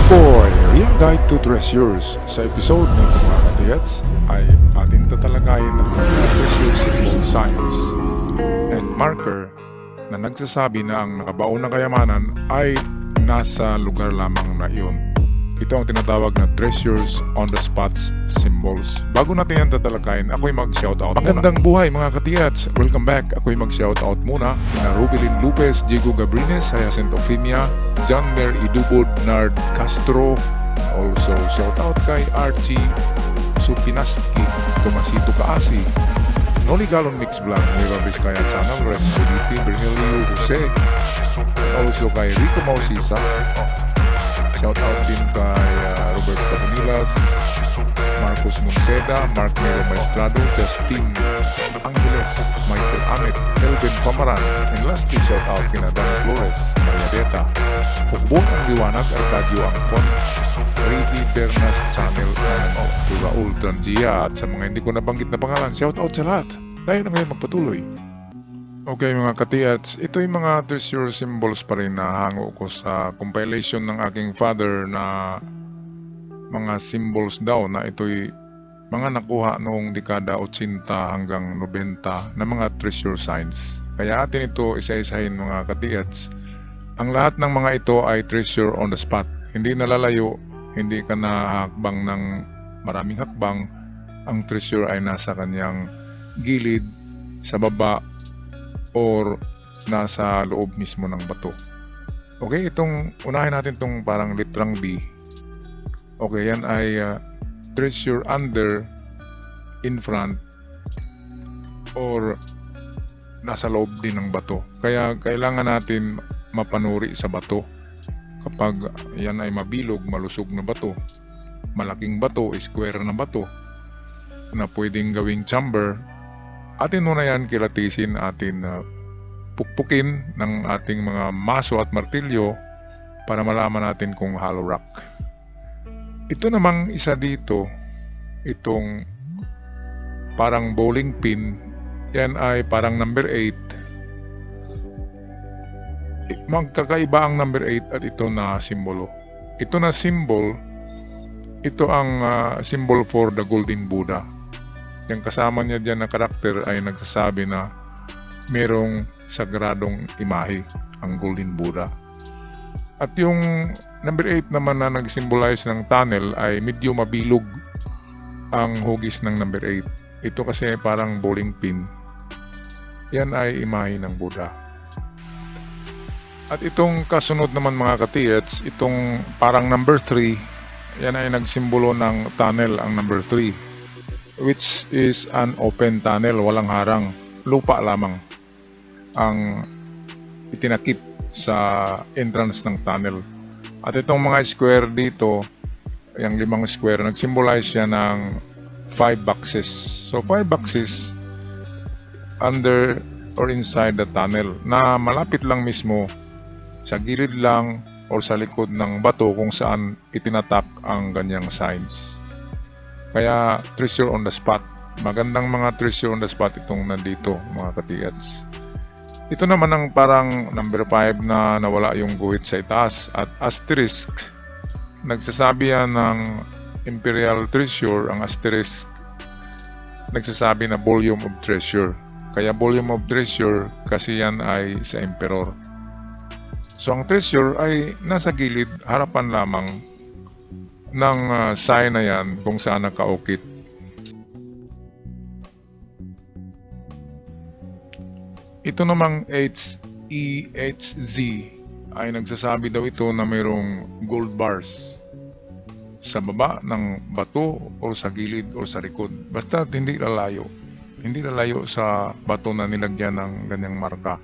Boy, Real Guide to Treasures. Sa episode na ito mga katigats ay atin tatalakayin ang mga treasure symbol signs and marker na nagsasabi na ang nakabaon na kayamanan ay nasa lugar lamang na iyon. Ito ang tinatawag na treasures on the spots symbols. Bago natin yan tatalakayin, ako'y mag-shoutout muna. Magandang buhay mga katigats! Welcome back! Ako'y mag-shoutout muna na Rubilin Lupez, Diego Gabrines, Hyacinth Ofinia, John Mer Idubod, Nard Castro. Also, shoutout kay Archie Supinaski, Tomasito Kaasi, Noli Galon Mix Vlog, Nueva Vizcaya Channel, Rex Felipe, Bernelio Jose. Also kay Rico Mausisa. Shoutout din kay Robert Cabonilas, Marcos Monceda, Mark Mero Maestrado, Justin Angeles, Michael Amet, Elvin Pamaran, and lastly shoutout kina Dan Flores, Maria Beta, Hukbon ang Liwanag, Arcadio Angkon, Ricky Bernas Channel, and Raul Trangia, at sa mga hindi ko nabanggit na pangalan, shoutout sa lahat. Tayo na ngayon magpatuloy. Okay mga katiats, ito yung mga treasure symbols pa rin na hango ko sa compilation ng aking father na mga symbols daw na ito'y mga nakuha noong dekada 80 hanggang 90 na mga treasure signs. Kaya atin ito isa-isahin mga katiats. Ang lahat ng mga ito ay treasure on the spot. Hindi nalalayo, hindi ka nahakbang ng maraming hakbang. Ang treasure ay nasa kanyang gilid, sa baba, or nasa loob mismo ng bato. Okay, unahin natin itong parang litrang B. Okay, yan ay treasure under, in front, or nasa loob din ng bato. Kaya kailangan natin mapanuri sa bato. Kapag yan ay mabilog, malusog na bato, malaking bato, square na bato, na pwedeng gawing chamber, atin muna yan kilatisin, atin pukpukin ng ating mga maso at martilyo para malaman natin kung hollow rock. Ito namang isa dito, itong parang bowling pin, yan ay parang number 8. Magkakaiba ang number 8 at ito na simbolo. Ito na symbol, ito ang symbol for the Golden Buddha. Yung kasama niya dyan na karakter ay nagsasabi na merong sagradong imahe, ang Golden Buddha. At yung number 8 naman na nag-symbolize ng tunnel ay medyo mabilog ang hugis ng number 8. Ito kasi parang bowling pin. Yan ay imahe ng Buddha. At itong kasunod naman mga katiyats, itong parang number 3, yan ay nagsimbolo ng tunnel, ang number 3. Which is an open tunnel, walang harang, lupa lamang ang itinakip sa entrance ng tunnel. At itong mga square dito, yung 5 square, nag-symbolize siya ng 5 boxes. So 5 boxes under or inside the tunnel na malapit lang mismo sa gilid lang or sa likod ng bato kung saan itinatap ang ganyang signs. Kaya treasure on the spot. Magandang mga treasure on the spot itong nandito mga katigats. Ito naman ang parang number 5 na nawala yung guhit sa itaas at asterisk. Nagsasabi yan ng imperial treasure. Ang asterisk nagsasabi na volume of treasure. Kaya volume of treasure kasi yan ay sa emperor. So ang treasure ay nasa gilid, harapan lamang ng sign na yan kung saan nakaukit. Ito namang HEHZ ay nagsasabi daw ito na mayroong gold bars sa baba ng bato o sa gilid o sa likod. Basta hindi lalayo. Hindi lalayo sa bato na nilagyan ng ganyang marka.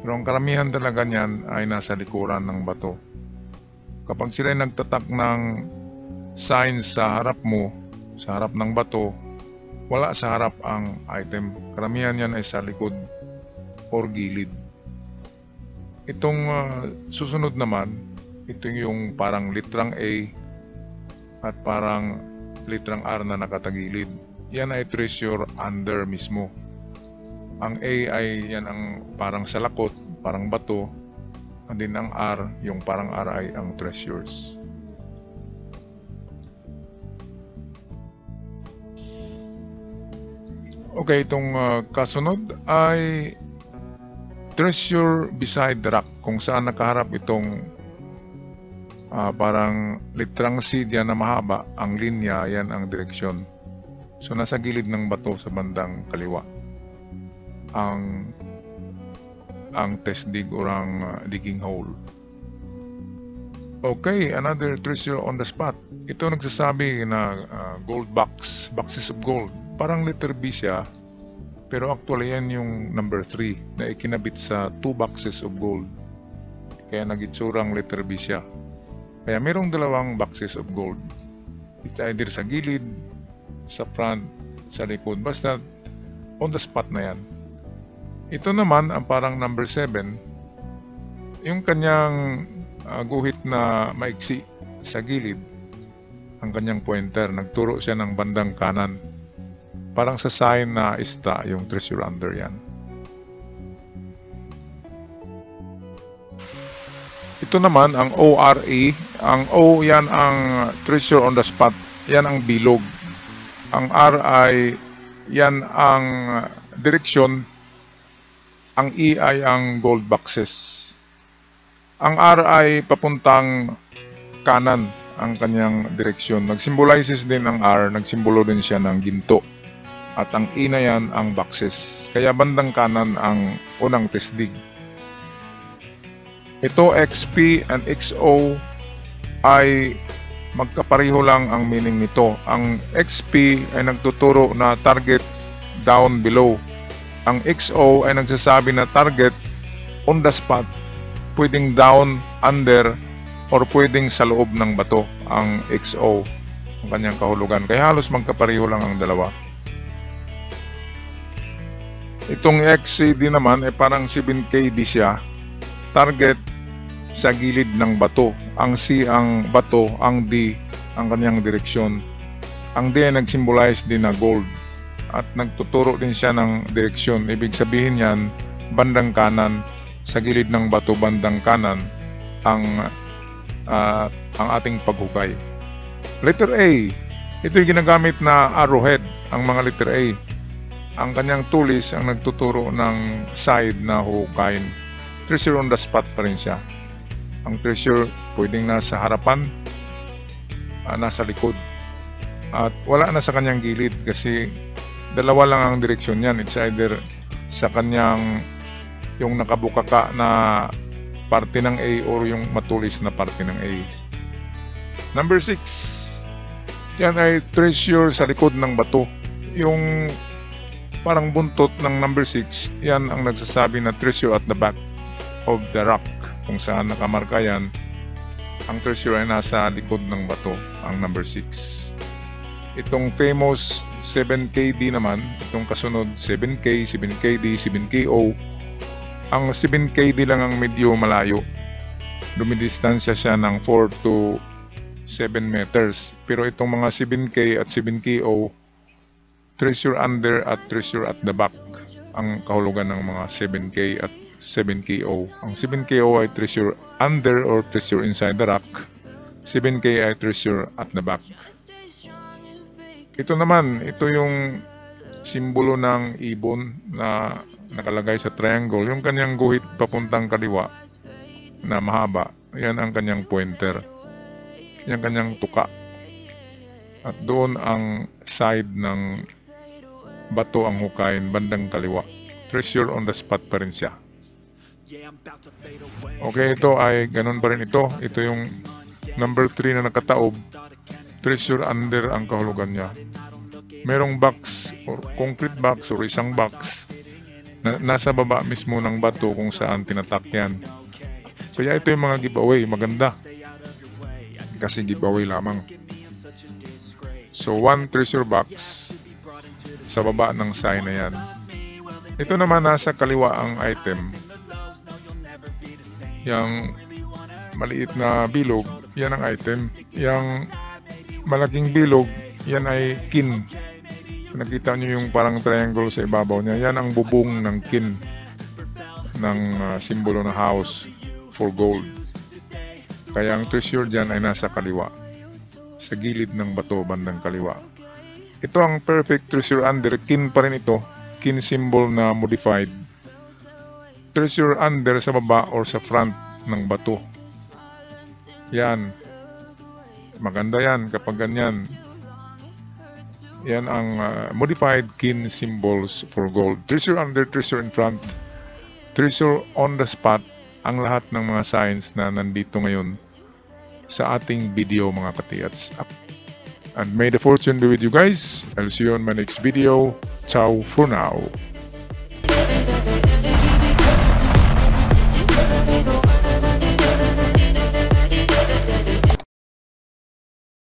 Pero ang karamihan talaga niyan ay nasa likuran ng bato. Kapag sila nagtatak ng signs sa harap mo, sa harap ng bato, wala sa harap ang item. Karamihan yan ay sa likod or gilid. Itong susunod naman, ito yung parang litrang A at parang litrang R na nakatagilid. Yan ay treasure under mismo. Ang A ay yan ang parang salakot, parang bato. And then ang R, yung parang R ay ang treasures. Okay, itong kasunod ay treasure beside the rock, kung saan nakaharap itong parang litrang C diyan na mahaba, ang linya, yan ang direksyon. So nasa gilid ng bato sa bandang kaliwa ang test dig or ang digging hole. Okay, another treasure on the spot. Ito nagsasabi na gold boxes of gold. Parang letter B siya, pero actually yan yung number 3 na ikinabit sa 2 boxes of gold. Kaya nagitsurang letter B siya. Kaya merong dalawang boxes of gold. It's either sa gilid, sa front, sa likod. Basta on the spot na yan. Ito naman ang parang number 7. Yung kanyang guhit na maiksi sa gilid, ang kanyang pointer, nagturo siya ng bandang kanan. Parang sa sign na ista yung treasure under yan. Ito naman ang ORE. Ang O yan ang treasure on the spot. Yan ang bilog. Ang R ay yan ang direksyon. Ang E ay ang gold boxes. Ang R ay papuntang kanan ang kanyang direksyon. Nag-symbolizes din ang R, nagsimbolo din siya ng ginto. At ang E na yan ang boxes. Kaya bandang kanan ang unang test dig. Ito XP and XO ay magkapareho lang ang meaning nito. Ang XP ay nagtuturo na target down below. Ang XO ay nagsasabi na target on the spot, pwedeng down, under, or pwedeng sa loob ng bato ang XO, ang kanyang kahulugan. Kaya halos magkapareho lang ang dalawa. Itong XCD naman ay parang 7KD siya. Target sa gilid ng bato. Ang C ang bato, ang D ang kanyang direksyon. Ang D ay nag-symbolize din na gold. At nagtuturo din siya ng direksyon. Ibig sabihin yan, bandang kanan, sa gilid ng bato bandang kanan ang ating paghukay. Letter A. Ito yung ginagamit na arrowhead, ang mga letter A. Ang kanyang tulis ang nagtuturo ng side na huhukayin. Treasure on the spot pa rin siya. Ang treasure pwedeng nasa harapan, nasa likod. At wala na sa kanyang gilid kasi dalawa lang ang direksyon niyan. It's either sa kanyang yung nakabukaka na parte ng A or yung matulis na parte ng A. Number 6. Yan ay treasure sa likod ng bato. Yung parang buntot ng number 6, yan ang nagsasabi na treasure at the back of the rock. Kung saan nakamarka yan, ang treasure ay nasa likod ng bato, ang number 6. Itong famous 7KD naman, itong kasunod 7K, 7KD, 7KO. Ang 7KD lang ang medyo malayo. Dumidistansya siya ng 4 to 7 meters. Pero itong mga 7K at 7KO, treasure under at treasure at the back ang kahulugan ng mga 7K at 7KO. Ang 7KO ay treasure under or treasure inside the rock. 7K ay treasure at the back. Ito naman, ito yung simbolo ng ibon na nakalagay sa triangle. Yung kanyang guhit papuntang kaliwa na mahaba, yan ang kanyang pointer. Yan kanyang tuka. At doon ang side ng bato ang hukayin, bandang kaliwa. Treasure on the spot pa rin siya. Okay, ito ay ganun pa rin ito. Ito yung number 3 na nakataob. Treasure under ang kahulugan niya. Merong box or concrete box or isang box na nasa baba mismo ng bato kung saan tinatak yan. Kaya ito yung mga giveaway. Maganda. Kasi giveaway lamang. So, 1 treasure box sa baba ng sign na yan. Ito naman nasa kaliwa ang item. Yang maliit na bilog, yan ang item. Yang malaking bilog, yan ay kin. Nakita nyo yung parang triangle sa ibabaw niya. Yan ang bubong ng kin ng simbolo ng house for gold. Kaya ang treasure dyan ay nasa kaliwa. Sa gilid ng bato, bandang kaliwa. Ito ang perfect treasure under. Kin pa rin ito. Kin symbol na modified. Treasure under sa baba or sa front ng bato. Yan. Maganda yan kapag ganyan. Yan ang modified kin symbols for gold. Treasure under, treasure in front. Treasure on the spot. Ang lahat ng mga signs na nandito ngayon sa ating video mga katiyats. And may the fortune be with you guys. I'll see you on my next video. Ciao for now.